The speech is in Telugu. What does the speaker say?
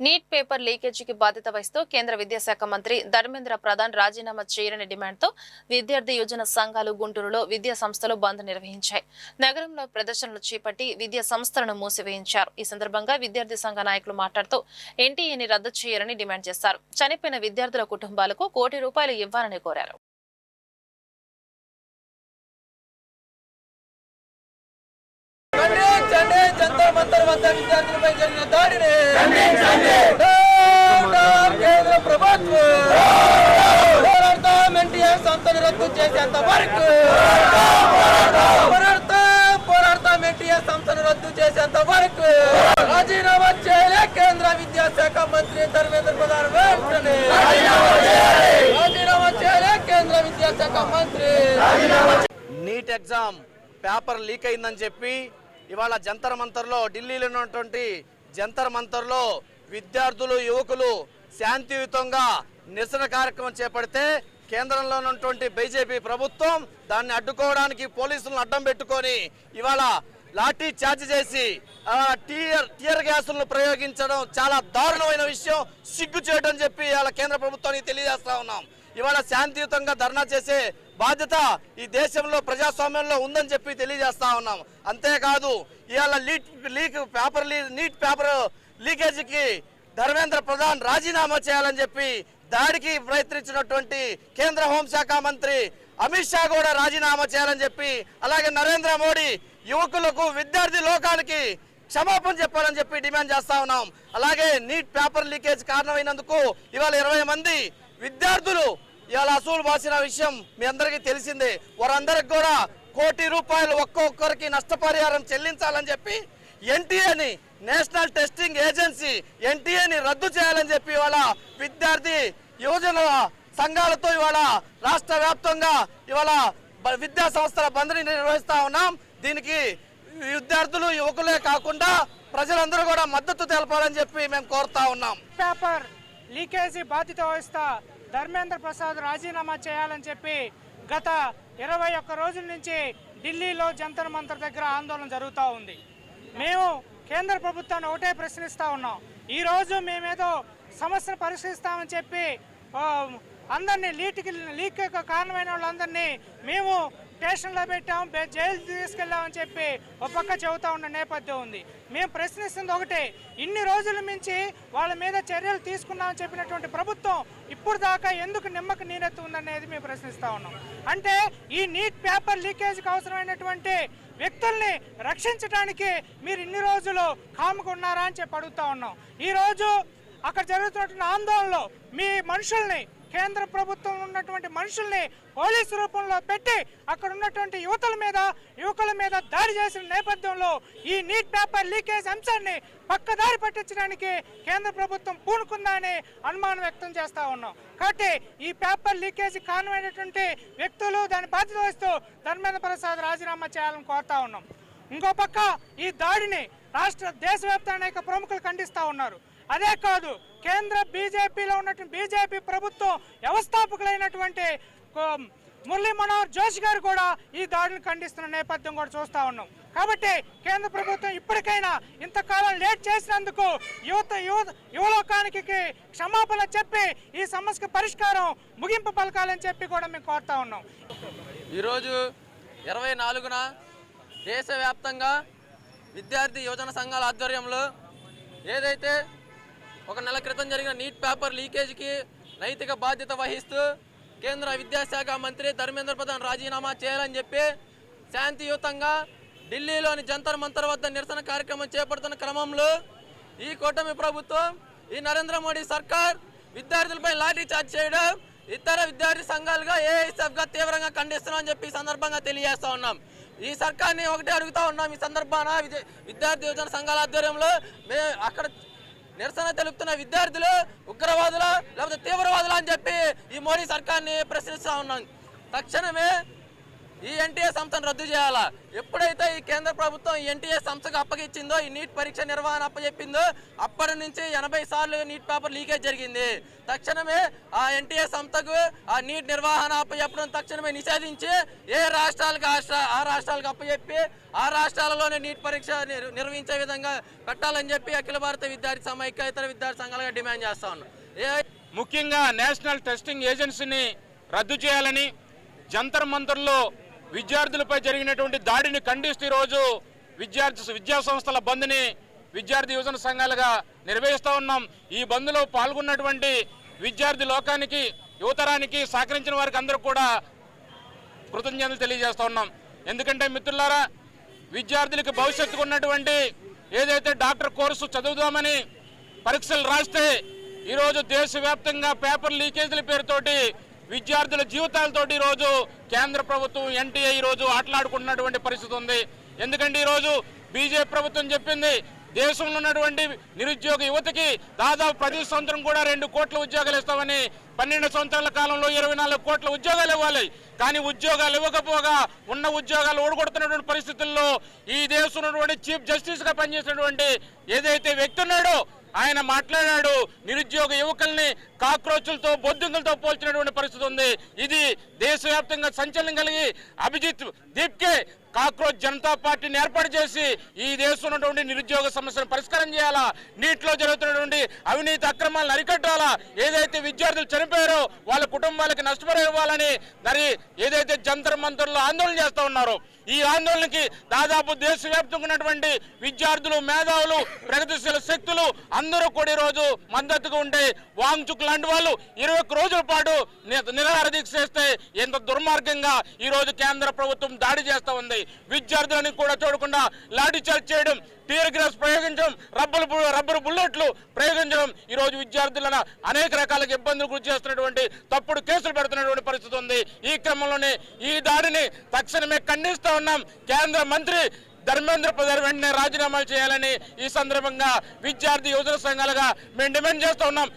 నీట్ పేపర్ లీకేజీకి బాధ్యత వహిస్తూ కేంద్ర విద్యాశాఖ మంత్రి ధర్మేంద్ర ప్రధాన్ రాజీనామా చేయరని డిమాండ్తో విద్యార్థి యువజన సంఘాలు గుంటూరులో విద్యా సంస్థలు బంద్ నిర్వహించాయి. నగరంలో ప్రదర్శనలు చేపట్టి విద్యా సంస్థలను మూసివేయించారు. ఈ సందర్భంగా విద్యార్థి సంఘ నాయకులు మాట్లాడుతూ ఎన్టీఏని రద్దు చేయరని డిమాండ్ చేశారు. చనిపోయిన విద్యార్థుల కుటుంబాలకు ₹1 కోటి ఇవ్వాలని కోరారు. జంతర్ మంతర్ వద్ద విద్యార్థులపై జరిగిన దాడిని కేంద్ర ప్రభుత్వం పోరాడతాం, ఎన్టీఆర్ సంస్థను రద్దు చేసేంత వరకు పోరాడతాం, ఎన్టీఆర్ సంస్థను రద్దు చేసేంత వరకు రాజీనామా చేయలే కేంద్ర విద్యాశాఖ మంత్రి ధర్మేంద్ర ప్రధాన్ వెంటనే రాజీనామా చేయలే కేంద్ర విద్యాశాఖ మంత్రి. నీట్ ఎగ్జామ్ పేపర్ లీక్ అయిందని చెప్పి ఇవాళ జంతర్ మంతర్లో ఢిల్లీలో ఉన్నటువంటి జంతర్ మంతర్లో విద్యార్థులు యువకులు శాంతియుతంగా నిరసన కార్యక్రమం చేపడితే కేంద్రంలో ఉన్నటువంటి బీజేపీ ప్రభుత్వం దాన్ని అడ్డుకోవడానికి పోలీసులను అడ్డం పెట్టుకొని ఇవాళ లాఠీ చార్జ్ చేసి టియర్ గ్యాసులను ప్రయోగించడం చాలా దారుణమైన విషయం, సిగ్గు చేయడం చెప్పి ఇవాళ కేంద్ర ప్రభుత్వానికి తెలియజేస్తా ఉన్నాం. ఇవాళ శాంతియుతంగా ధర్నా చేసే బాధ్యత ఈ దేశంలో ప్రజాస్వామ్యంలో ఉందని చెప్పి తెలియజేస్తా ఉన్నాం. అంతేకాదు ఇవాళ నీట్ పేపర్ లీకేజీకి ధర్మేంద్ర ప్రధాన్ రాజీనామా చేయాలని చెప్పి దాడికి ప్రయత్నించినటువంటి కేంద్ర హోంశాఖ మంత్రి అమిత్ షా కూడా రాజీనామా చేయాలని చెప్పి, అలాగే నరేంద్ర మోడీ యువకులకు విద్యార్థి లోకానికి క్షమాపణ చెప్పాలని చెప్పి డిమాండ్ చేస్తా ఉన్నాం. అలాగే నీట్ పేపర్ లీకేజ్ కారణమైనందుకు ఇవాళ 20 మంది విద్యార్థులు ఇవాళ అసూలు బాసిన విషయం మీ అందరికీ తెలిసిందే. వారందరికి కూడా ₹1 కోటి ఒక్కొక్కరికి నష్టపరిహారం చెల్లించాలని చెప్పి ఎన్టీఏని, నేషనల్ టెస్టింగ్ ఏజెన్సీ ఎన్టీఏని రద్దు చేయాలని చెప్పి ఇవాళ విద్యార్థి యువజన సంఘాలతో ఇవాళ రాష్ట్ర వ్యాప్తంగా ఇవాళ విద్యా సంస్థల బంద్ని నిర్వహిస్తా ఉన్నాం. దీనికి విద్యార్థులు యువకులే కాకుండా ప్రజలందరూ కూడా మద్దతు తెలపాలని చెప్పి మేము కోరుతా ఉన్నాం. పేపర్ లీకేజీ బాధ్యత వహిస్తా ధర్మేంద్ర ప్రసాద్ రాజీనామా చేయాలని చెప్పి గత 21 రోజుల నుంచి ఢిల్లీలో జంతర్ మంతర్ దగ్గర ఆందోళన జరుగుతూ ఉంది. మేము కేంద్ర ప్రభుత్వాన్ని ఒకటే ప్రశ్నిస్తూ ఉన్నాం. ఈరోజు మేమేదో సమస్యను పరిష్కరిస్తామని చెప్పి అందరినీ లీక్ కారణమైన వాళ్ళందరినీ మేము స్టేషన్లో పెట్టాం, జైలు తీసుకెళ్ళామని చెప్పి ఒక పక్క చెబుతూ ఉన్న నేపథ్యం ఉంది. మేము ప్రశ్నిస్తుంది ఒకటే, ఇన్ని రోజుల నుంచి వాళ్ళ మీద చర్యలు తీసుకున్నామని చెప్పినటువంటి ప్రభుత్వం ఇప్పుడు దాకా ఎందుకు నిమ్మకు నీరెత్తు ఉందనేది మేము ప్రశ్నిస్తూ ఉన్నాం. అంటే ఈ నీట్ పేపర్ లీకేజ్కి అవసరమైనటువంటి వ్యక్తుల్ని రక్షించడానికి మీరు ఇన్ని రోజులు కాముకున్నారా అని చెప్పి అడుగుతూ ఉన్నాం. ఈరోజు అక్కడ జరుగుతున్నటువంటి ఆందోళనలో మీ మనుషుల్ని, కేంద్ర ప్రభుత్వం ఉన్నటువంటి మనుషుల్ని పోలీసు రూపంలో పెట్టి అక్కడ ఉన్నటువంటి యువకుల మీద దాడి చేసిన నేపథ్యంలో ఈ నీట్ పేపర్ లీకేజ్ అంశాన్ని పక్కదారి పట్టించడానికి కేంద్ర ప్రభుత్వం పూనుకుందని అనుమానం వ్యక్తం చేస్తూ ఉన్నాం. కాబట్టి ఈ పేపర్ లీకేజీ కారణమైనటువంటి వ్యక్తులు దాని బాధ్యత వహిస్తూ ధర్మేంద్ర ప్రసాద్ రాజీనామా చేయాలని కోరుతా ఉన్నాం. ఇంకో పక్క ఈ దాడిని దేశవ్యాప్తంగా అనేక ప్రముఖులు ఖండిస్తూ ఉన్నారు. అదే కాదు, కేంద్ర బీజేపీలో ఉన్నటువంటి బీజేపీ ప్రభుత్వం వ్యవస్థాపకులైనటువంటి మురళీ మనోహర్ జోషి గారు కూడా ఈ దాడిని ఖండిస్తున్న నేపథ్యం కూడా చూస్తూ ఉన్నాం. కాబట్టి కేంద్ర ప్రభుత్వం ఇప్పటికైనా ఇంతకాలం లేట్ చేసినందుకు యువలోకానికి క్షమాపణ చెప్పి ఈ సమస్యకు పరిష్కారం ముగింపు పలకాలని చెప్పి కూడా మేము కోరుతా ఉన్నాం. ఈరోజు 24న దేశవ్యాప్తంగా విద్యార్థి యువజన సంఘాల ఆధ్వర్యంలో ఏదైతే ఒక నెల క్రితం జరిగిన నీట్ పేపర్ లీకేజీకి నైతిక బాధ్యత వహిస్తూ కేంద్ర విద్యాశాఖ మంత్రి ధర్మేంద్ర ప్రధాన్ రాజీనామా చేయాలని చెప్పి శాంతియుతంగా ఢిల్లీలోని జంతర్ మంతర్ వద్ద నిరసన కార్యక్రమం చేపడుతున్న క్రమంలో ఈ కూటమి ప్రభుత్వం, ఈ నరేంద్ర మోడీ సర్కార్ విద్యార్థులపై లాఠీ చార్జ్ చేయడం ఇతర విద్యార్థి సంఘాలుగా ఏఐఎస్ఎఫ్గా తీవ్రంగా ఖండిస్తున్నామని చెప్పి ఈ సందర్భంగా తెలియజేస్తా ఉన్నాం. ఈ సర్కార్ని ఒకటే అడుగుతా ఉన్నాం. ఈ సందర్భాన విద్యార్థి యువజన సంఘాల ఆధ్వర్యంలో మేము అక్కడ నిరసన తెలుపుతున్న విద్యార్థులు ఉగ్రవాదులు లేకపోతే తీవ్రవాదులు అని చెప్పి ఈ మోడీ సర్కార్ని ప్రశ్నిస్తూ ఉన్నాం. తక్షణమే ఈ ఎన్టీఏ సంస్థను రద్దు చేయాలా. ఎప్పుడైతే ఈ కేంద్ర ప్రభుత్వం ఈ ఎన్టీఏ సంస్థకు అప్పగించిందో, ఈ నీట్ పరీక్ష నిర్వహణ అప్పచెప్పిందో, అప్పటి నుంచి 80 సార్లు నీట్ పేపర్ లీకేజ్ జరిగింది. తక్షణమే ఆ ఎన్టీఏ సంస్థకు ఆ నీట్ నిర్వహణ అప్పచెప్పడం తక్షణమే నిషేధించి ఏ రాష్ట్రాలకు ఆ రాష్ట్రాలకు అప్పచెప్పి ఆ రాష్ట్రాలలోనే నీట్ పరీక్ష నిర్వహించే విధంగా పెట్టాలని చెప్పి అఖిల భారత విద్యార్థి సమైక్య ఇతర విద్యార్థి సంఘాలుగా డిమాండ్ చేస్తా ఉన్నాం. ముఖ్యంగా నేషనల్ టెస్టింగ్ ఏజెన్సీని రద్దు చేయాలని, జంతర్ మంతర్లో విద్యార్థులపై జరిగినటువంటి దాడిని ఖండిస్తూ ఈరోజు విద్యా సంస్థల బంద్ని విద్యార్థి యువజన సంఘాలుగా నిర్వహిస్తూ ఉన్నాం. ఈ బంద్లో పాల్గొన్నటువంటి విద్యార్థి లోకానికి, యువతరానికి సహకరించిన వారికి అందరూ కూడా కృతజ్ఞతలు తెలియజేస్తూ ఉన్నాం. ఎందుకంటే మిత్రులారా, విద్యార్థులకు భవిష్యత్తుకు ఉన్నటువంటి ఏదైతే డాక్టర్ కోర్సు చదువుదామని పరీక్షలు రాస్తే ఈరోజు దేశవ్యాప్తంగా పేపర్ లీకేజీల పేరుతోటి విద్యార్థుల జీవితాలతోటి ఈరోజు కేంద్ర ప్రభుత్వం ఎన్టీఏ ఈరోజు ఆటలాడుకుంటున్నటువంటి పరిస్థితి ఉంది. ఎందుకంటే ఈరోజు బీజేపీ ప్రభుత్వం చెప్పింది దేశంలో ఉన్నటువంటి నిరుద్యోగ యువతకి దాదాపు ప్రతి సంవత్సరం కూడా 2 కోట్ల ఉద్యోగాలు ఇస్తామని, 12 సంవత్సరాల కాలంలో 24 కోట్ల ఉద్యోగాలు ఇవ్వాలి. కానీ ఉద్యోగాలు ఇవ్వకపోగా ఉన్న ఉద్యోగాలు ఓడగొడుతున్నటువంటి పరిస్థితుల్లో ఈ దేశంలో ఉన్నటువంటి చీఫ్ జస్టిస్గా పనిచేసినటువంటి ఏదైతే వ్యక్తి ఉన్నాడో ఆయన మాట్లాడాడు, నిరుద్యోగ యువకుల్ని కాక్రోచులతో, బొద్దుంగులతో పోల్చినటువంటి పరిస్థితి ఉంది. ఇది దేశవ్యాప్తంగా సంచలనం కలిగి అభిజిత్ దీప్కే కాక్రోచ్ జనతా పార్టీని ఏర్పాటు చేసి ఈ దేశంలో ఉన్నటువంటి నిరుద్యోగ సమస్యను పరిష్కారం చేయాలా, నీటిలో జరుగుతున్నటువంటి అవినీతి అక్రమాలను అరికట్టాలా, ఏదైతే విద్యార్థులు చనిపోయారో వాళ్ళ కుటుంబాలకి నష్టపరిహారం ఇవ్వాలని మరి ఏదైతే జంతర్ మంతర్లో ఆందోళన చేస్తూ ఉన్నారో ఈ ఆందోళనకి దాదాపు దేశవ్యాప్తంగా ఉన్నటువంటి విద్యార్థులు, మేధావులు, ప్రగతిశీల శక్తులు అందరూ కూడా ఈరోజు మద్దతుగా ఉంటే వాంగ్చుక్ లాంటి వాళ్ళు 21 రోజుల పాటు నిరాహార దీక్ష చేస్తే ఎంత దుర్మార్గంగా ఈరోజు కేంద్ర ప్రభుత్వం దాడి చేస్తూ ఉంది. విద్యార్థులను కూడా చూడకుండా లాఠీ చార్జ్ చేయడం, టీయర్ గ్యాస్ ప్రయోగించడం, రబ్బరు బుల్లెట్లు ప్రయోగించడం ఈరోజు విద్యార్థులను అనేక రకాలుగా ఇబ్బందులు గురి చేస్తున్నటువంటి తప్పుడు కేసులు పెడుతున్నటువంటి పరిస్థితి ఉంది. ఈ క్రమంలోనే ఈ దాడిని తక్షణమే ఖండిస్తూ ఉన్నాం. కేంద్ర మంత్రి ధర్మేంద్ర ప్రధాన్ వెంటనే రాజీనామాలు చేయాలని ఈ సందర్భంగా విద్యార్థి యువజన సంఘాలుగా మేము డిమాండ్ చేస్తూ ఉన్నాం.